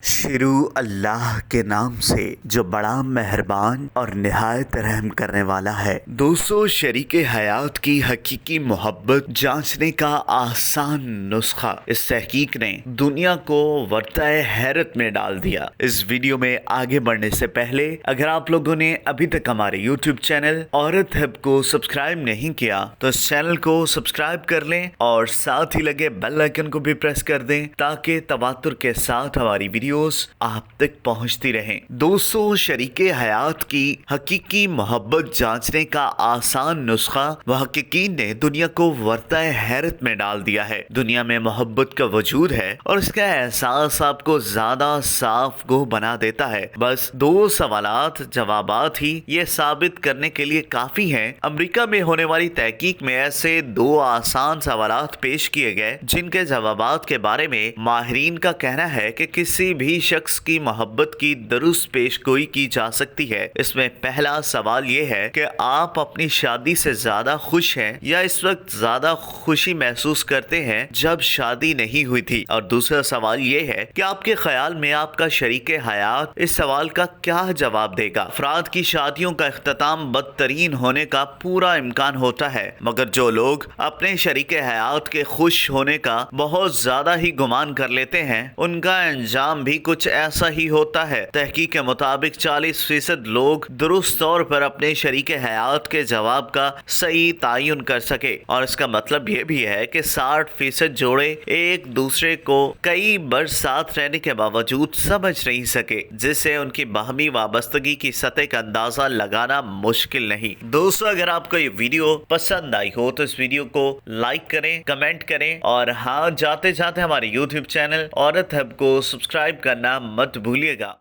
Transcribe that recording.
شروع اللہ کے نام سے جو بڑا مہربان اور نہایت رحم کرنے والا ہے۔ دوستو، شریک حیات کی حقیقی محبت جانچنے کا آسان نسخہ اس تحقیق نے دنیا کو ورطہ حیرت میں ڈال دیا۔ اس ویڈیو میں آگے بڑھنے سے پہلے اگر آپ لوگوں نے ابھی تک ہمارے یوٹیوب چینل عورت ہب کو سبسکرائب نہیں کیا تو اس چینل کو سبسکرائب کر لیں اور ساتھ ہی لگے بیل آئیکن کو بھی پریس کر دیں تاکہ تواتر کے ساتھ ہماری ویڈیوز آپ تک پہنچتی رہیں۔ دوستو، شریک حیات کی حقیقی محبت جانچنے کا آسان نسخہ محققین نے دنیا کو ورطہ حیرت میں ڈال دیا ہے۔ دنیا میں محبت کا وجود ہے اور اس کا احساس آپ کو زیادہ صاف گو بنا دیتا ہے۔ بس دو سوالات جوابات ہی یہ ثابت کرنے کے لیے کافی ہیں۔ امریکہ میں ہونے والی تحقیق میں ایسے دو آسان سوالات پیش کیے گئے جن کے جوابات کے بارے میں ماہرین کا کہنا ہے کہ کسی بھی شخص کی محبت کی درست پیش گوئی کی جا سکتی ہے۔ اس میں پہلا سوال یہ ہے کہ آپ اپنی شادی سے زیادہ خوش ہیں یا اس وقت زیادہ خوشی محسوس کرتے ہیں جب شادی نہیں ہوئی تھی، اور دوسرا سوال یہ ہے کہ آپ کے خیال میں آپ کا شریک حیات اس سوال کا کیا جواب دے گا۔ افراد کی شادیوں کا اختتام بدترین ہونے کا پورا امکان ہوتا ہے، مگر جو لوگ اپنے شریک حیات کے خوش ہونے کا بہت زیادہ ہی گمان کر لیتے ہیں ان کا انجام بھی کچھ ایسا ہی ہوتا ہے۔ تحقیق کے مطابق 40% لوگ درست طور پر اپنے شریک حیات کے جواب کا صحیح تعین کر سکے، اور اس کا مطلب یہ بھی ہے کہ 60% جوڑے ایک دوسرے کو کئی برس ساتھ رہنے کے باوجود سمجھ نہیں سکے، جس سے ان کی باہمی وابستگی کی سطح کا اندازہ لگانا مشکل نہیں۔ دوستو، اگر آپ کو یہ ویڈیو پسند آئی ہو تو اس ویڈیو کو لائک کریں، کمنٹ کریں، اور ہاں، جاتے جاتے ہمارے یوٹیوب چینل عورت ہب کو سبسکرائب کرنا مت بھولیے گا۔